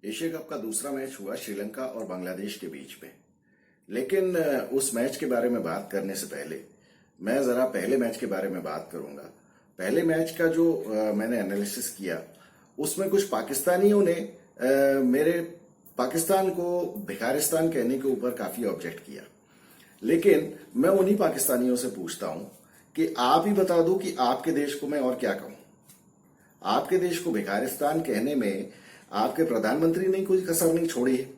Asia cup का दूसरा match हुआ श्रीलंका और बांग्लादेश के बीच में। लेकिन उस मैच के बारे में बात करने से पहले मैं जरा पहले मैच के बारे में बात करूंगा। पहले मैच का जो मैंने एनालिसिस किया उसमें कुछ पाकिस्तानियों ने मेरे पाकिस्तान को भिखारिस्तान कहने के ऊपर काफी ऑब्जेक्ट किया। लेकिन मैं उन्हीं पाकिस्तानियों से पूछता हूं कि आप ही बता दो कि आपके देश को मैं और क्या कहूं। आपके देश को भिखारिस्तान कहने में आपके प्रधानमंत्री ने कोई कसर नहीं छोड़ी है।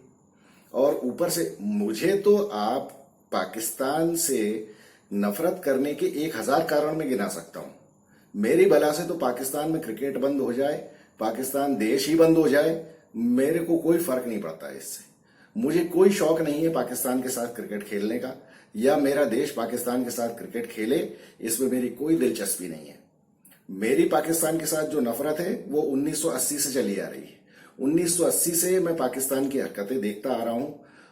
और ऊपर से मुझे तो आप पाकिस्तान से नफरत करने के 1000 कारण में गिना सकता हूं। मेरी बला से तो पाकिस्तान में क्रिकेट बंद हो जाए, पाकिस्तान देश ही बंद हो जाए, मेरे को कोई फर्क नहीं पड़ता इससे। मुझे कोई शौक नहीं है पाकिस्तान के साथ क्रिकेट खेलने का, या मेरा देश पाकिस्तान के साथ क्रिकेट खेले, इसमें मेरी कोई दिलचस्पी नहीं है। मेरी पाकिस्तान के साथ जो नफरत है वो 1980 से चली आ रही है। 1980 से मैं पाकिस्तान की हरकतें देखता आ रहा हूं।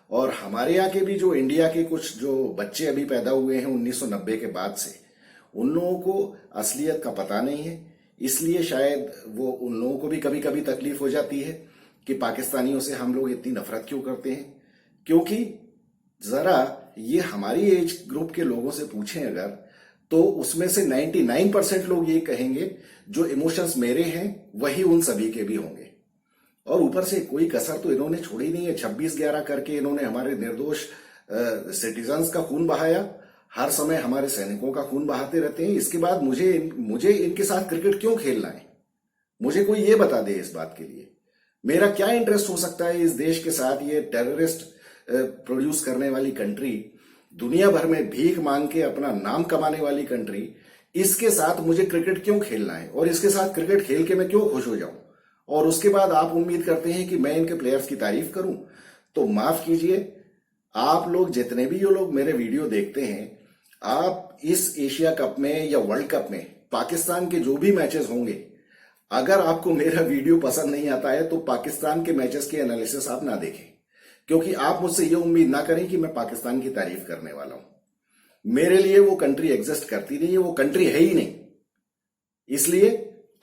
और हमारे यहाँ के भी जो इंडिया के कुछ जो बच्चे अभी पैदा हुए हैं 1990 के बाद से, उन लोगों को असलियत का पता नहीं है। इसलिए शायद वो उन लोगों को भी कभी कभी तकलीफ हो जाती है कि पाकिस्तानियों से हम लोग इतनी नफरत क्यों करते हैं। क्योंकि जरा ये हमारी एज ग्रुप के लोगों से पूछें अगर, तो उसमें से 99% लोग ये कहेंगे जो इमोशंस मेरे हैं वही उन सभी के भी होंगे। और ऊपर से कोई कसर तो इन्होंने छोड़ी नहीं है। 26/11 करके इन्होंने हमारे निर्दोष सिटीजन्स का खून बहाया, हर समय हमारे सैनिकों का खून बहाते रहते हैं। इसके बाद मुझे इनके साथ क्रिकेट क्यों खेलना है? मुझे कोई ये बता दे इस बात के लिए। मेरा क्या इंटरेस्ट हो सकता है इस देश के साथ? ये टेररिस्ट प्रोड्यूस करने वाली कंट्री, दुनिया भर में भीख मांग के अपना नाम कमाने वाली कंट्री, इसके साथ मुझे क्रिकेट क्यों खेलना है? और इसके साथ क्रिकेट खेल के मैं क्यों खुश हो जाऊं? और उसके बाद आप उम्मीद करते हैं कि मैं इनके प्लेयर्स की तारीफ करूं? तो माफ कीजिए, आप लोग जितने भी ये लोग मेरे वीडियो देखते हैं, आप इस एशिया कप में या वर्ल्ड कप में पाकिस्तान के जो भी मैचेस होंगे, अगर आपको मेरा वीडियो पसंद नहीं आता है तो पाकिस्तान के मैचेस के एनालिसिस आप ना देखें। क्योंकि आप मुझसे ये उम्मीद ना करें कि मैं पाकिस्तान की तारीफ करने वाला हूं। मेरे लिए वो कंट्री एग्जिस्ट करती नहीं है, वो कंट्री है ही नहीं। इसलिए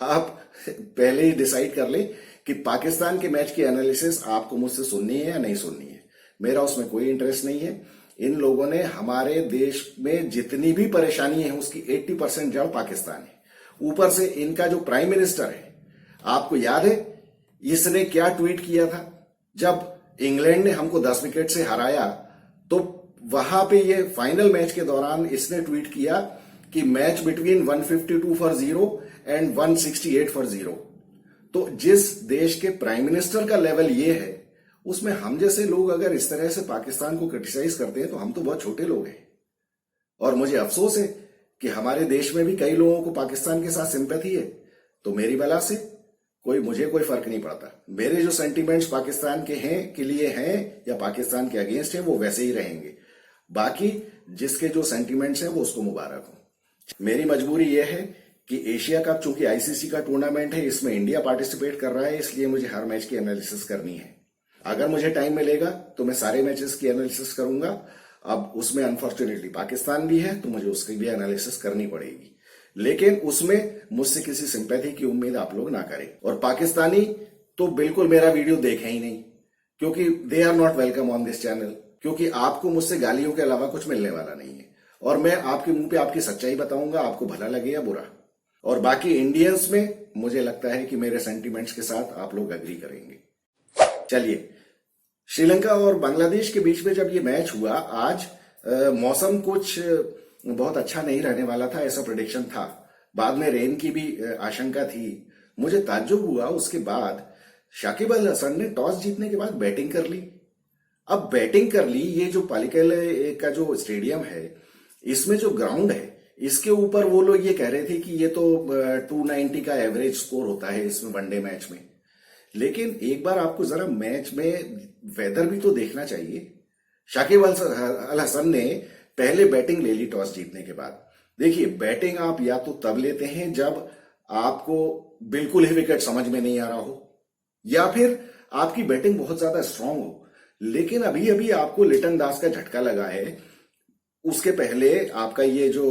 आप पहले ही डिसाइड कर लें कि पाकिस्तान के मैच की एनालिसिस आपको मुझसे सुननी है या नहीं सुननी है। मेरा उसमें कोई इंटरेस्ट नहीं है। इन लोगों ने हमारे देश में जितनी भी परेशानी है उसकी 80% जड़ पाकिस्तान है। ऊपर से इनका जो प्राइम मिनिस्टर है, आपको याद है इसने क्या ट्वीट किया था? जब इंग्लैंड ने हमको 10 विकेट से हराया तो वहां पे ये फाइनल मैच के दौरान इसने ट्वीट किया कि match between 152 for 0 and 168 for 0। तो जिस देश के प्राइम मिनिस्टर का लेवल ये है, उसमें हम जैसे लोग अगर इस तरह से पाकिस्तान को क्रिटिसाइज करते हैं तो हम तो बहुत छोटे लोग हैं। और मुझे अफसोस है कि हमारे देश में भी कई लोगों को पाकिस्तान के साथ सिंपैथी है। तो मेरी बला से मुझे कोई फर्क नहीं पड़ता। मेरे जो सेंटिमेंट्स पाकिस्तान के लिए हैं या पाकिस्तान के अगेंस्ट हैं, वो वैसे ही रहेंगे। बाकी जिसके जो सेंटिमेंट्स हैं वो उसको मुबारक हो। मेरी मजबूरी यह है कि एशिया कप चूंकि आईसीसी का टूर्नामेंट है, इसमें इंडिया पार्टिसिपेट कर रहा है, इसलिए मुझे हर मैच की एनालिसिस करनी है। अगर मुझे टाइम मिलेगा तो मैं सारे मैचेस की एनालिसिस करूंगा। अब उसमें अनफॉर्चुनेटली पाकिस्तान भी है तो मुझे उसकी भी एनालिसिस करनी पड़ेगी। लेकिन उसमें मुझसे किसी सिंपैथी की उम्मीद आप लोग ना करें। और पाकिस्तानी तो बिल्कुल मेरा वीडियो देखें ही नहीं, क्योंकि they are not welcome on this channel. क्योंकि आपको मुझसे गालियों के अलावा कुछ मिलने वाला नहीं है। और मैं आपके मुंह पे आपकी सच्चाई बताऊंगा, आपको भला लगे या बुरा। और बाकी इंडियंस में मुझे लगता है कि मेरे सेंटिमेंट्स के साथ आप लोग एग्री करेंगे। चलिए, श्रीलंका और बांग्लादेश के बीच में जब ये मैच हुआ, आज मौसम कुछ बहुत अच्छा नहीं रहने वाला था, ऐसा प्रेडिक्शन था। बाद में रेन की भी आशंका थी। मुझे ताज्जुब हुआ उसके बाद शाकिब अल हसन ने टॉस जीतने के बाद बैटिंग कर ली। अब बैटिंग कर ली, ये जो पालिकल का जो स्टेडियम है, इसमें जो ग्राउंड है, इसके ऊपर वो लोग ये कह रहे थे कि ये तो 290 का एवरेज स्कोर होता है इसमें वनडे मैच में। लेकिन एक बार आपको जरा मैच में वेदर भी तो देखना चाहिए। शाकिब अल हसन ने पहले बैटिंग ले ली टॉस जीतने के बाद। देखिए, बैटिंग आप या तो तब लेते हैं जब आपको बिल्कुल ही विकेट समझ में नहीं आ रहा हो, या फिर आपकी बैटिंग बहुत ज्यादा स्ट्रांग हो। लेकिन अभी अभी आपको लिटन दास का झटका लगा है। उसके पहले आपका ये जो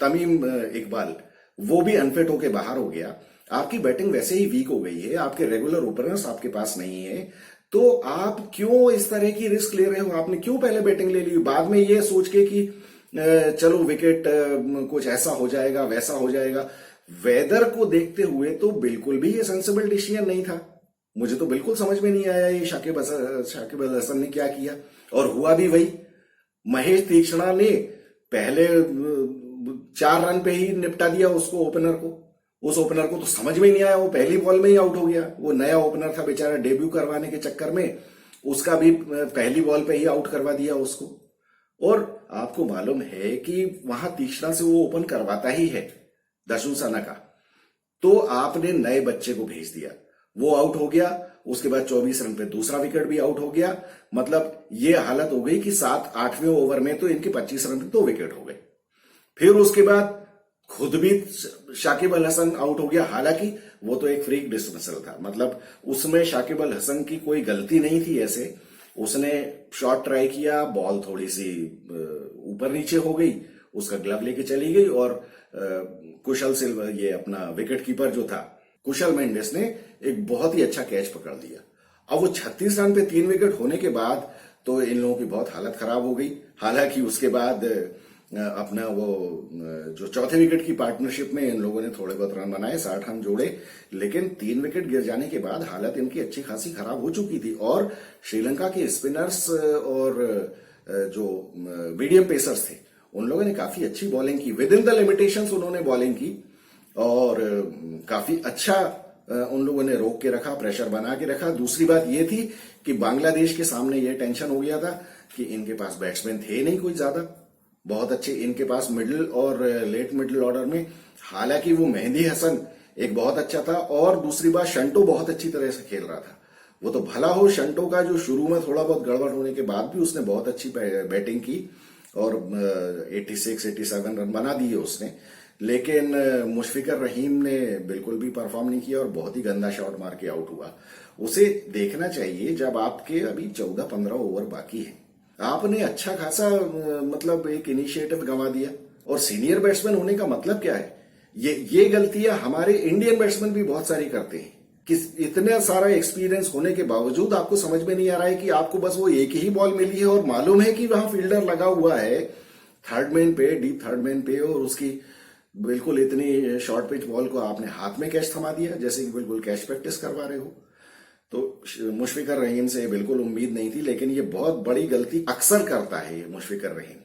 तमीम इकबाल, वो भी अनफिट होके बाहर हो गया। आपकी बैटिंग वैसे ही वीक हो गई है, आपके रेगुलर ओपनर्स आपके पास नहीं है, तो आप क्यों इस तरह की रिस्क ले रहे हो? आपने क्यों पहले बैटिंग ले ली बाद में ये सोच के कि चलो विकेट कुछ ऐसा हो जाएगा वैसा हो जाएगा? वेदर को देखते हुए तो बिल्कुल भी ये सेंसिबल डिसीजन नहीं था। मुझे तो बिल्कुल समझ में नहीं आया ये शाकिब अल हसन ने क्या किया, और हुआ भी वही। महेश तीक्ष्णा ने पहले 4 रन पे ही निपटा दिया उसको, ओपनर को। उस ओपनर को तो समझ में ही नहीं आया, वो पहली बॉल में ही आउट हो गया। वो नया ओपनर था बेचारा, डेब्यू करवाने के चक्कर में उसका भी पहली बॉल पे ही आउट करवा दिया उसको। और आपको मालूम है कि वहां तीक्ष्णा से वो ओपन करवाता ही है दशुसाना का, तो आपने नए बच्चे को भेज दिया, वो आउट हो गया। उसके बाद 24 रन पे दूसरा विकेट भी आउट हो गया। मतलब ये हालत हो गई कि 7-8वें ओवर में तो इनके 25 रन पे 2 विकेट हो गए। फिर उसके बाद खुद भी शाकिब अल हसन आउट हो गया। हालांकि वो तो एक फ्रीक डिसमिसल था, मतलब उसमें शाकिब अल हसन की कोई गलती नहीं थी। ऐसे उसने शॉट ट्राई किया, बॉल थोड़ी सी ऊपर नीचे हो गई, उसका ग्लव लेके चली गई, और कुशल सिल्वा, ये अपना विकेट कीपर जो था कुशल मेंडिस ने एक बहुत ही अच्छा कैच पकड़ लिया। अब वो 36 रन पे 3 विकेट होने के बाद तो इन लोगों की बहुत हालत खराब हो गई। हालांकि उसके बाद अपना वो जो चौथे विकेट की पार्टनरशिप में इन लोगों ने थोड़े बहुत रन बनाए, 60 रन जोड़े, लेकिन 3 विकेट गिर जाने के बाद हालत इनकी अच्छी खासी खराब हो चुकी थी। और श्रीलंका के स्पिनर्स और जो मीडियम पेसर्स थे उन लोगों ने काफी अच्छी बॉलिंग की, विद इन द लिमिटेशंस उन्होंने बॉलिंग की, और काफी अच्छा उन लोगों ने रोक के रखा, प्रेशर बना के रखा। दूसरी बात ये थी कि बांग्लादेश के सामने ये टेंशन हो गया था कि इनके पास बैट्समैन थे नहीं कोई ज्यादा बहुत अच्छे इनके पास मिडिल और लेट मिडिल ऑर्डर में। हालांकि वो मेहंदी हसन एक बहुत अच्छा था, और दूसरी बात शंटो बहुत अच्छी तरह से खेल रहा था। वो तो भला हो शंटो का, जो शुरू में थोड़ा बहुत गड़बड़ होने के बाद भी उसने बहुत अच्छी बैटिंग की और 86-87 रन बना दिए उसने। लेकिन मुशफिकर रहीम ने बिल्कुल भी परफॉर्म नहीं किया और बहुत ही गंदा शॉट मार के आउट हुआ। उसे देखना चाहिए जब आपके अभी 14-15 ओवर बाकी है, आपने अच्छा खासा मतलब एक इनिशिएटिव गंवा दिया। और सीनियर बैट्समैन होने का मतलब क्या है? ये गलतियां हमारे इंडियन बैट्समैन भी बहुत सारी करते हैं कि इतना सारा एक्सपीरियंस होने के बावजूद आपको समझ में नहीं आ रहा है कि आपको बस वो एक ही बॉल मिली है और मालूम है कि वहां फील्डर लगा हुआ है थर्ड मैन पे, डीप थर्ड मैन पे, और उसकी बिल्कुल इतनी शॉर्ट पिच बॉल को आपने हाथ में कैच थमा दिया जैसे कि बिल्कुल कैच प्रैक्टिस करवा रहे हो। तो मुशफिकर रहीम से बिल्कुल उम्मीद नहीं थी, लेकिन ये बहुत बड़ी गलती अक्सर करता है ये मुशफिकर रहीम।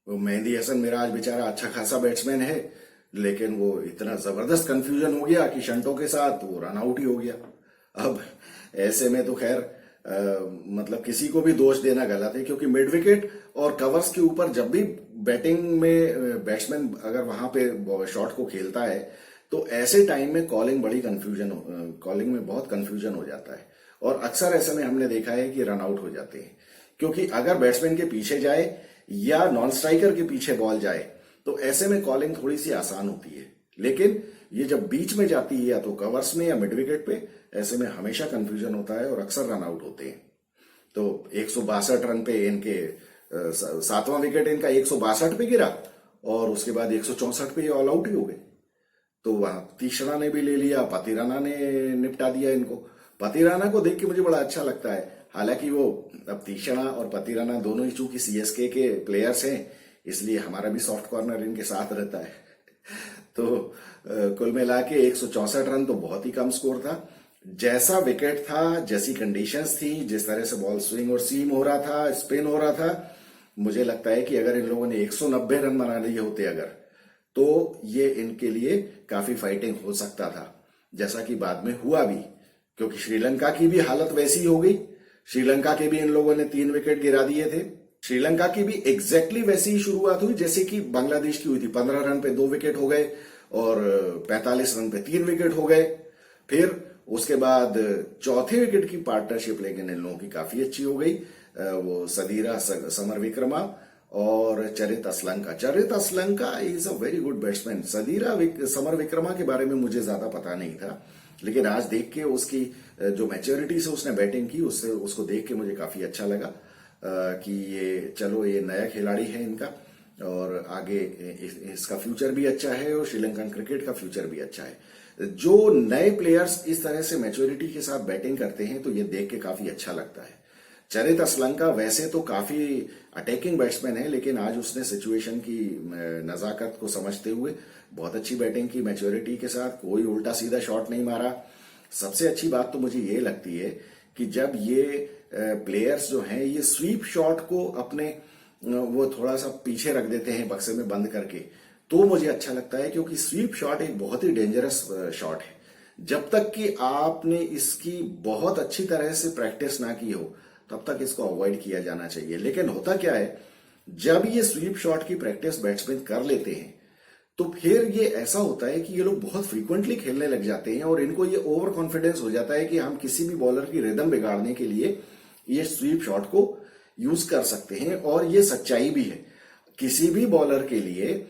वो मेहंदी हसन मेरा आज बेचारा अच्छा खासा बैट्समैन है, लेकिन वो इतना जबरदस्त कंफ्यूजन हो गया कि शंटो के साथ वो रन आउट ही हो गया। अब ऐसे में तो खैर मतलब किसी को भी दोष देना गलत है, क्योंकि मिड विकेट और कवर्स के ऊपर जब भी बैटिंग में बैट्समैन अगर वहां पे शॉट को खेलता है तो ऐसे टाइम में कॉलिंग में बहुत कंफ्यूजन हो जाता है, और अक्सर ऐसे में हमने देखा है कि रन आउट हो जाते हैं। क्योंकि अगर बैट्समैन के पीछे जाए या नॉन स्ट्राइकर के पीछे बॉल जाए तो ऐसे में कॉलिंग थोड़ी सी आसान होती है, लेकिन ये जब बीच में जाती है या तो कवर्स में या मिड विकेट पे, ऐसे में हमेशा कंफ्यूजन होता है और अक्सर रन आउट होते हैं। तो 162 रन पे इनके 7वां विकेट इनका 162 पे गिरा, और उसके बाद 164 पे ये ऑल आउट ही हो गए। तो वहां तीक्ष्णा ने भी ले लिया, पतिराना ने निपटा दिया इनको। पतिराना को देख के मुझे बड़ा अच्छा लगता है। हालांकि वो अब तीक्ष्णा और पतिराना दोनों ही चूंकि सीएसके के प्लेयर्स हैं, इसलिए हमारा भी सॉफ्ट कॉर्नर इनके साथ रहता है। तो कुल मिला के 164 रन तो बहुत ही कम स्कोर था। जैसा विकेट था, जैसी कंडीशंस थी, जिस तरह से बॉल स्विंग और सीम हो रहा था, स्पिन हो रहा था, मुझे लगता है कि अगर इन लोगों ने 190 रन बना लिए होते अगर, तो ये इनके लिए काफी फाइटिंग हो सकता था, जैसा कि बाद में हुआ भी। क्योंकि श्रीलंका की भी हालत वैसी हो गई, श्रीलंका के भी इन लोगों ने 3 विकेट गिरा दिए थे। श्रीलंका की भी एग्जैक्टली वैसी ही शुरुआत हुई जैसे कि बांग्लादेश की हुई थी। 15 रन पे 2 विकेट हो गए और 45 रन पे 3 विकेट हो गए। फिर उसके बाद चौथे विकेट की पार्टनरशिप लेकिन इन लोगों की काफी अच्छी हो गई। वो सदीरा समर विक्रमा और Charith Asalanka is a very good batsman. Samarawickrama के बारे में मुझे ज्यादा पता नहीं था, लेकिन आज देख के उसकी जो मैच्योरिटी से उसने बैटिंग की, उससे उसको देख के मुझे काफी अच्छा लगा कि ये नया खिलाड़ी है इनका, और आगे इसका फ्यूचर भी अच्छा है और श्रीलंकन क्रिकेट का फ्यूचर भी अच्छा है। जो नए प्लेयर्स इस तरह से मैच्योरिटी के साथ बैटिंग करते हैं तो ये देख के काफी अच्छा लगता है। चरित असलंका वैसे तो काफी अटैकिंग बैट्समैन है, लेकिन आज उसने सिचुएशन की नजाकत को समझते हुए बहुत अच्छी बैटिंग की, मैच्योरिटी के साथ, कोई उल्टा सीधा शॉट नहीं मारा। सबसे अच्छी बात तो मुझे ये लगती है कि जब ये प्लेयर्स जो हैं ये स्वीप शॉट को अपने वो थोड़ा सा पीछे रख देते हैं बक्से में बंद करके, तो मुझे अच्छा लगता है, क्योंकि स्वीप शॉट एक बहुत ही डेंजरस शॉट है। जब तक कि आपने इसकी बहुत अच्छी तरह से प्रैक्टिस ना की हो तब तक इसको अवॉइड किया जाना चाहिए। लेकिन होता क्या है, जब ये स्वीप शॉट की प्रैक्टिस बैट्समैन कर लेते हैं तो फिर ये ऐसा होता है कि ये लोग बहुत फ्रीक्वेंटली खेलने लग जाते हैं और इनको ये ओवर कॉन्फिडेंस हो जाता है कि हम किसी भी बॉलर की रिदम बिगाड़ने के लिए ये स्वीप शॉट को यूज कर सकते हैं। और ये सच्चाई भी है, किसी भी बॉलर के लिए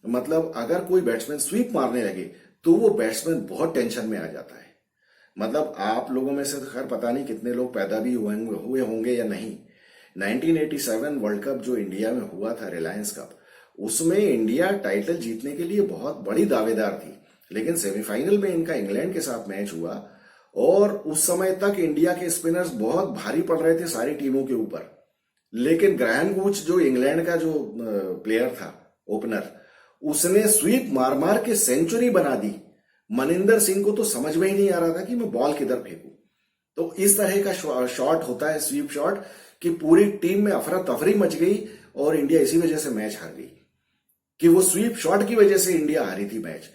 मतलब अगर कोई बैट्समैन स्वीप मारने लगे तो वो बैट्समैन बहुत टेंशन में आ जाता है। मतलब आप लोगों में से तो खैर पता नहीं कितने लोग पैदा भी हुए होंगे या नहीं, 1987 वर्ल्ड कप जो इंडिया में हुआ था, रिलायंस कप, उसमें इंडिया टाइटल जीतने के लिए बहुत बड़ी दावेदार थी। लेकिन सेमीफाइनल में इनका इंग्लैंड के साथ मैच हुआ और उस समय तक इंडिया के स्पिनर्स बहुत भारी पड़ रहे थे सारी टीमों के ऊपर। लेकिन ग्रैहम वुड्स जो इंग्लैंड का जो प्लेयर था, ओपनर, उसने स्वीप मार मार के सेंचुरी बना दी। मनिंदर सिंह को तो समझ में ही नहीं आ रहा था कि मैं बॉल किधर फेंकूं। तो इस तरह का शॉट होता है स्वीप शॉट कि पूरी टीम में अफरा तफरी मच गई और इंडिया इसी वजह से मैच हार गई कि वो स्वीप शॉट की वजह से इंडिया हारी थी मैच।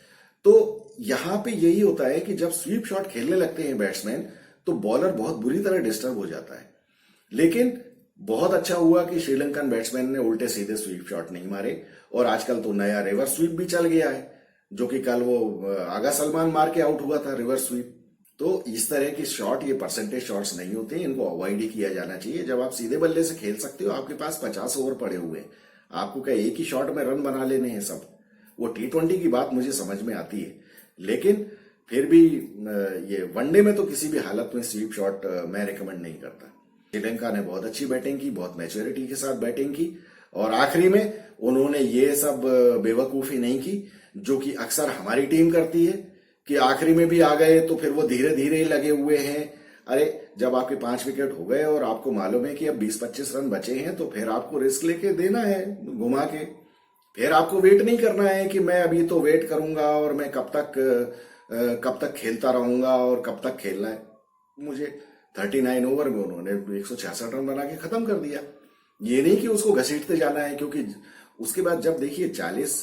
तो यहां पे यही होता है कि जब स्वीप शॉट खेलने लगते हैं बैट्समैन तो बॉलर बहुत बुरी तरह डिस्टर्ब हो जाता है। लेकिन बहुत अच्छा हुआ कि श्रीलंकन बैट्समैन ने उल्टे सीधे स्वीप शॉट नहीं मारे और आजकल तो नया रिवर्स स्वीप भी चल गया है, जो कि कल वो आगा सलमान मार के आउट हुआ था रिवर्स स्वीप। तो इस तरह की शॉट, ये परसेंटेज शॉट्स नहीं होते, इनको अवॉइड ही किया जाना चाहिए। जब आप सीधे बल्ले से खेल सकते हो, आपके पास 50 ओवर पड़े हुए हैं, आपको क्या एक ही शॉट में रन बना लेने हैं सब? वो T20 की बात मुझे समझ में आती है, लेकिन फिर भी ये वनडे में तो किसी भी हालत में स्वीप शॉट मैं रिकमेंड नहीं करता। श्रीलंका ने बहुत अच्छी बैटिंग की, बहुत मैच्योरिटी के साथ बैटिंग की और आखिरी में उन्होंने ये सब बेवकूफी नहीं की जो कि अक्सर हमारी टीम करती है कि आखिरी में भी आ गए तो फिर वो धीरे धीरे ही लगे हुए हैं। अरे जब आपके 5 विकेट हो गए और आपको मालूम है कि अब 20-25 रन बचे हैं तो फिर आपको रिस्क लेके देना है घुमा के। फिर आपको वेट नहीं करना है कि मैं अभी तो वेट करूंगा और मैं कब तक खेलता रहूंगा और कब तक खेलना है। मुझे 39 ओवर में उन्होंने 166 रन बना के खत्म कर दिया। ये नहीं कि उसको घसीटते जाना है, क्योंकि उसके बाद जब देखिए 41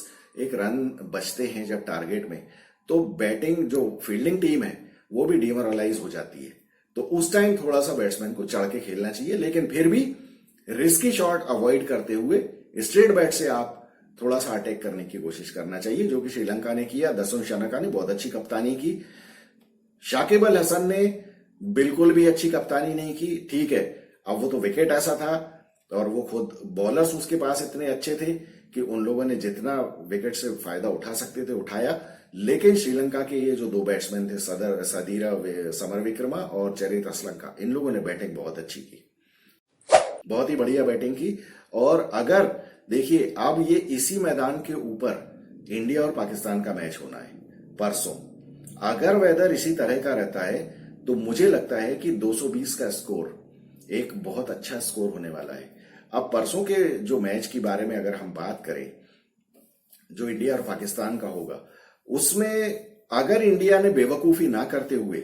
रन बचते हैं जब टारगेट में, तो बैटिंग जो फील्डिंग टीम है वो भी डिमोरलाइज हो जाती है। तो उस टाइम थोड़ा सा बैट्समैन को चढ़ के खेलना चाहिए, लेकिन फिर भी रिस्की शॉट अवॉइड करते हुए स्ट्रेट बैट से आप थोड़ा सा अटैक करने की कोशिश करना चाहिए, जो कि श्रीलंका ने किया। दसुन शनका ने बहुत अच्छी कप्तानी की, शाकिब अल हसन ने बिल्कुल भी अच्छी कप्तानी नहीं की। ठीक है, अब वो तो विकेट ऐसा था और वो खुद बॉलर्स उसके पास इतने अच्छे थे कि उन लोगों ने जितना विकेट से फायदा उठा सकते थे उठाया। लेकिन श्रीलंका के ये जो 2 बैट्समैन थे, सदीरा समरविक्रमा और चरित असलंका, इन लोगों ने बैटिंग बहुत अच्छी की, बहुत ही बढ़िया बैटिंग की। और अगर देखिए अब ये इसी मैदान के ऊपर इंडिया और पाकिस्तान का मैच होना है परसों, अगर वेदर इसी तरह का रहता है तो मुझे लगता है कि 220 का स्कोर एक बहुत अच्छा स्कोर होने वाला है। अब परसों के जो मैच के बारे में अगर हम बात करें, जो इंडिया और पाकिस्तान का होगा, उसमें अगर इंडिया ने बेवकूफी ना करते हुए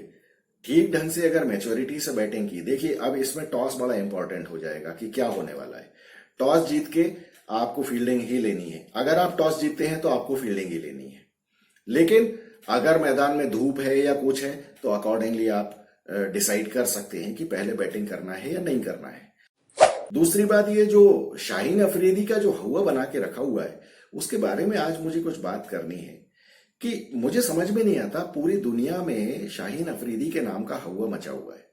ठीक ढंग से अगर मैच्योरिटी से बैटिंग की, देखिए अब इसमें टॉस बड़ा इंपॉर्टेंट हो जाएगा कि क्या होने वाला है। टॉस जीत के आपको फील्डिंग ही लेनी है। अगर आप टॉस जीतते हैं तो आपको फील्डिंग ही लेनी है, लेकिन अगर मैदान में धूप है या कुछ है तो अकॉर्डिंगली आप डिसाइड कर सकते हैं कि पहले बैटिंग करना है या नहीं करना है। दूसरी बात, ये जो शाहीन अफरीदी का जो हवा बना के रखा हुआ है उसके बारे में आज मुझे कुछ बात करनी है कि मुझे समझ में नहीं आता, पूरी दुनिया में शाहीन अफरीदी के नाम का हवा मचा हुआ है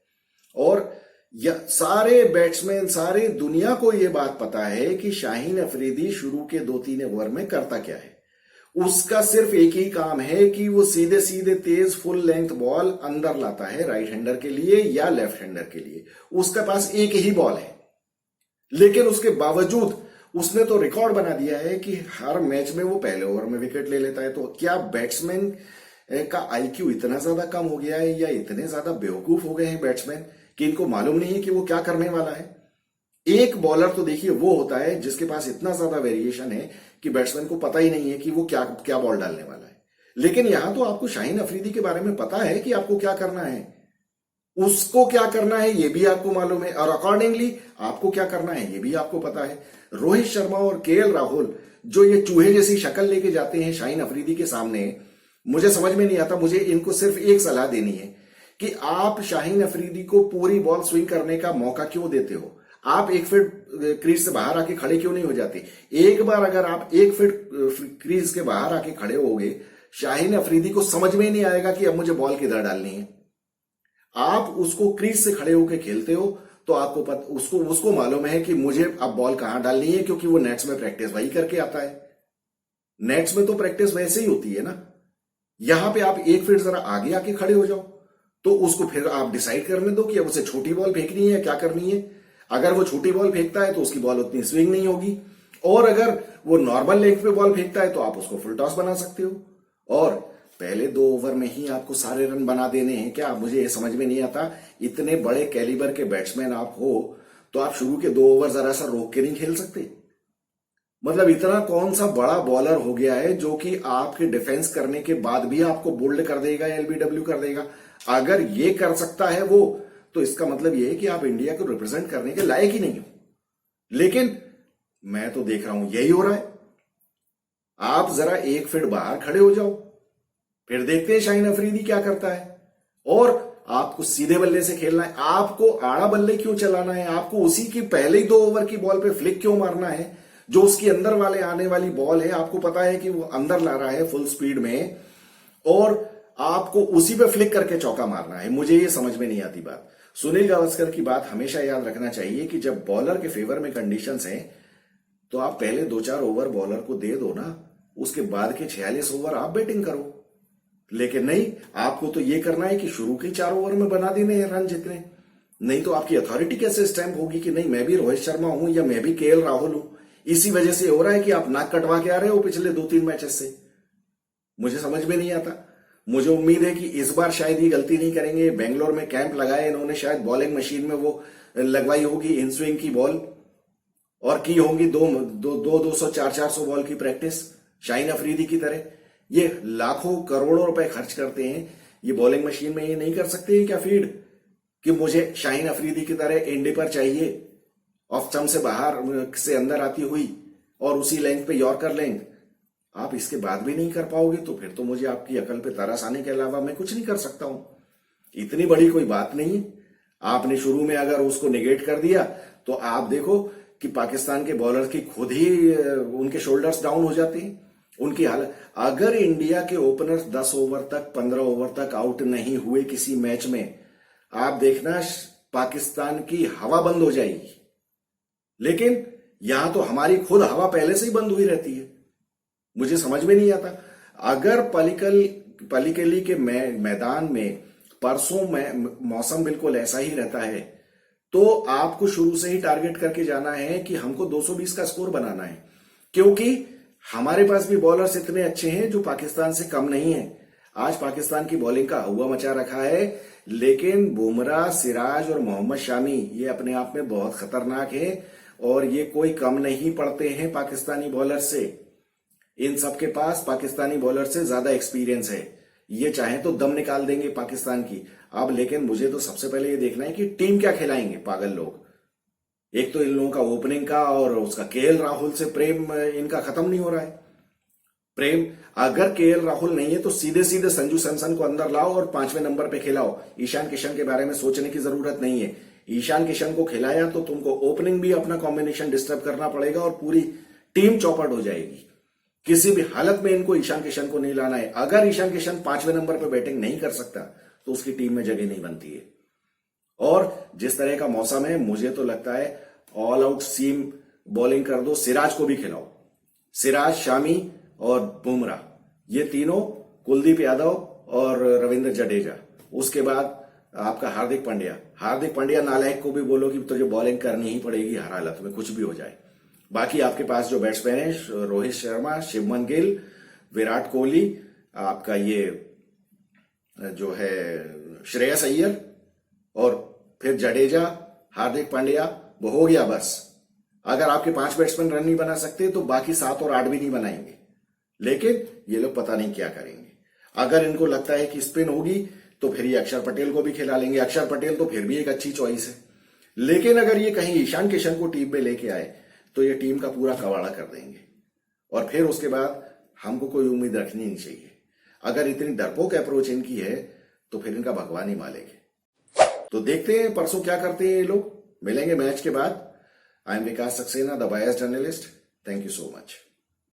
और सारे बैट्समैन, सारे दुनिया को यह बात पता है कि शाहीन अफरीदी शुरू के 2-3 ओवर में करता क्या है। उसका सिर्फ एक ही काम है कि वो सीधे सीधे तेज फुल लेंथ बॉल अंदर लाता है राइट हैंडर के लिए या लेफ्ट हैंडर के लिए। उसके पास एक ही बॉल है, लेकिन उसके बावजूद उसने तो रिकॉर्ड बना दिया है कि हर मैच में वो पहले ओवर में विकेट ले लेता है। तो क्या बैट्समैन का आईक्यू इतना ज्यादा कम हो गया है या इतने ज्यादा बेवकूफ हो गए हैं बैट्समैन कि इनको मालूम नहीं है कि वो क्या करने वाला है। एक बॉलर तो देखिए वो होता है जिसके पास इतना ज्यादा वेरिएशन है कि बैट्समैन को पता ही नहीं है कि वो क्या क्या बॉल डालने वाला है। लेकिन यहां तो आपको शाहीन अफरीदी के बारे में पता है कि आपको क्या करना है, उसको क्या करना है ये भी आपको मालूम है, और अकॉर्डिंगली आपको क्या करना है ये भी आपको पता है। रोहित शर्मा और केएल राहुल जो ये चूहे जैसी शक्ल लेके जाते हैं शाहीन अफरीदी के सामने, मुझे समझ में नहीं आता। मुझे इनको सिर्फ एक सलाह देनी है कि आप शाहीन अफरीदी को पूरी बॉल स्विंग करने का मौका क्यों देते हो? आप 1 फीट क्रीज से बाहर आके खड़े क्यों नहीं हो जाते? एक बार अगर आप 1 फीट क्रीज के बाहर आके खड़े होगे, शाहीन अफरीदी को समझ में ही नहीं आएगा कि अब मुझे बॉल किधर डालनी है। आप उसको क्रीज से खड़े होकर खेलते हो तो आपको उसको मालूम है कि मुझे अब बॉल कहां डालनी है, क्योंकि वो नेट्स में प्रैक्टिस वही करके आता है। नेट्स में तो प्रैक्टिस वैसे ही होती है ना। यहां पे आप 1 फीट जरा आगे आके खड़े हो जाओ तो उसको फिर आप डिसाइड करने दो कि अब उसे छोटी बॉल फेंकनी है, क्या करनी है। अगर वो छोटी बॉल फेंकता है तो उसकी बॉल उतनी स्विंग नहीं होगी, और अगर वो नॉर्मल लेग पे बॉल फेंकता है तो आप उसको फुल टॉस बना सकते हो। और पहले 2 ओवर में ही आपको सारे रन बना देने हैं क्या? मुझे ये समझ में नहीं आता। इतने बड़े कैलिबर के बैट्समैन आप हो तो आप शुरू के 2 ओवर जरा सा रोक के नहीं खेल सकते? मतलब इतना कौन सा बड़ा बॉलर हो गया है जो कि आपके डिफेंस करने के बाद भी आपको बोल्ड कर देगा, एलबीडब्ल्यू कर देगा? अगर ये कर सकता है वो, तो इसका मतलब ये है कि आप इंडिया को रिप्रेजेंट करने के लायक ही नहीं हो। लेकिन मैं तो देख रहा हूं यही हो रहा है। आप जरा 1 फीट बाहर खड़े हो जाओ, फिर देखते हैं शाहीन अफरीदी क्या करता है। और आपको सीधे बल्ले से खेलना है, आपको आड़ा बल्ले क्यों चलाना है? आपको उसी की पहले ही 2 ओवर की बॉल पे फ्लिक क्यों मारना है? जो उसकी अंदर वाले आने वाली बॉल है, आपको पता है कि वो अंदर ला रहा है फुल स्पीड में, और आपको उसी पे फ्लिक करके चौका मारना है। मुझे ये समझ में नहीं आती बात। सुनील गावस्कर की बात हमेशा याद रखना चाहिए कि जब बॉलर के फेवर में कंडीशंस हैं तो आप पहले 2-4 ओवर बॉलर को दे दो ना, उसके बाद के 46 ओवर आप बैटिंग करो। लेकिन नहीं, आपको तो ये करना है कि शुरू के 4 ओवर में बना देने हैं रन जितने। नहीं तो आपकी अथॉरिटी कैसे स्टैंप होगी कि नहीं मैं भी रोहित शर्मा हूं या मैं भी केएल राहुल हूं? इसी वजह से हो रहा है कि आप नाक कटवा के आ रहे हो पिछले 2-3 मैचेस से। मुझे समझ में नहीं आता। मुझे उम्मीद है कि इस बार शायद ये गलती नहीं करेंगे। बेंगलोर में कैंप लगाए इन्होंने, शायद बॉलिंग मशीन में वो लगवाई होगी इन स्विंग की बॉल, और की होंगी 200 400 बॉल की प्रैक्टिस शाहीन अफरीदी की तरह। ये लाखों करोड़ों रुपए खर्च करते हैं, ये बॉलिंग मशीन में ये नहीं कर सकते हैं क्या फीड कि मुझे शाहीन अफरीदी की तरह एंडे पर चाहिए, ऑफ स्टंप से बाहर से अंदर आती हुई, और उसी लेंथ पे यॉर्कर लेंथ। आप इसके बाद भी नहीं कर पाओगे तो फिर तो मुझे आपकी अकल पे तरस आने के अलावा मैं कुछ नहीं कर सकता हूं। इतनी बड़ी कोई बात नहीं है। आपने शुरू में अगर उसको निगेट कर दिया तो आप देखो कि पाकिस्तान के बॉलर की खुद ही उनके शोल्डर्स डाउन हो जाते हैं, उनकी हालत। अगर इंडिया के ओपनर्स 10 ओवर तक 15 ओवर तक आउट नहीं हुए किसी मैच में, आप देखना पाकिस्तान की हवा बंद हो जाएगी। लेकिन यहां तो हमारी खुद हवा पहले से ही बंद हुई रहती है। मुझे समझ में नहीं आता। अगर पलिकली के मैदान में परसों में मौसम बिल्कुल ऐसा ही रहता है तो आपको शुरू से ही टारगेट करके जाना है कि हमको 220 का स्कोर बनाना है, क्योंकि हमारे पास भी बॉलर्स इतने अच्छे हैं जो पाकिस्तान से कम नहीं है। आज पाकिस्तान की बॉलिंग का हुआ मचा रखा है, लेकिन बुमराह, सिराज और मोहम्मद शामी ये अपने आप में बहुत खतरनाक है, और ये कोई कम नहीं पड़ते हैं पाकिस्तानी बॉलर से। इन सबके पास पाकिस्तानी बॉलर से ज्यादा एक्सपीरियंस है। ये चाहे तो दम निकाल देंगे पाकिस्तान की। अब लेकिन मुझे तो सबसे पहले ये देखना है कि टीम क्या खिलाएंगे पागल लोग। एक तो इन लोगों का ओपनिंग का और उसका केएल राहुल से प्रेम इनका खत्म नहीं हो रहा है। प्रेम अगर केएल राहुल नहीं है तो सीधे सीधे संजू सैमसन को अंदर लाओ और 5वें नंबर पे खिलाओ। ईशान किशन के बारे में सोचने की जरूरत नहीं है। ईशान किशन को खिलाया तो तुमको ओपनिंग भी अपना कॉम्बिनेशन डिस्टर्ब करना पड़ेगा और पूरी टीम चौपट हो जाएगी। किसी भी हालत में इनको ईशान किशन को नहीं लाना है। अगर ईशान किशन 5वें नंबर पर बैटिंग नहीं कर सकता तो उसकी टीम में जगह नहीं बनती है। और जिस तरह का मौसम है, मुझे तो लगता है ऑल आउट सीम बॉलिंग कर दो। सिराज को भी खिलाओ, सिराज, शामी और बुमराह, ये तीनों, कुलदीप यादव और रविंद्र जडेजा। उसके बाद आपका हार्दिक पांड्या नालायक को भी बोलो कि तुझे बॉलिंग करनी ही पड़ेगी हर हालत में, कुछ भी हो जाए। बाकी आपके पास जो बैट्समैन है, रोहित शर्मा, शुभमन गिल, विराट कोहली, आपका ये जो है श्रेयस अय्यर और फिर जडेजा, हार्दिक पांड्या, वो हो गया बस। अगर आपके 5 बैट्समैन रन नहीं बना सकते तो बाकी 7 और 8 भी नहीं बनाएंगे। लेकिन ये लोग पता नहीं क्या करेंगे। अगर इनको लगता है कि स्पिन होगी तो फिर ये अक्षर पटेल को भी खिला लेंगे। अक्षर पटेल तो फिर भी एक अच्छी चॉइस है। लेकिन अगर ये कहीं ईशान किशन को टीम में लेके आए तो ये टीम का पूरा कवाड़ा कर देंगे और फिर उसके बाद हमको कोई उम्मीद रखनी नहीं चाहिए। अगर इतनी डरपोक अप्रोच इनकी है तो फिर इनका भगवान ही मालेंगे। तो देखते हैं परसों क्या करते हैं ये लोग। मिलेंगे मैच के बाद। I am Vikas Saxena, the bias journalist. Thank you so much.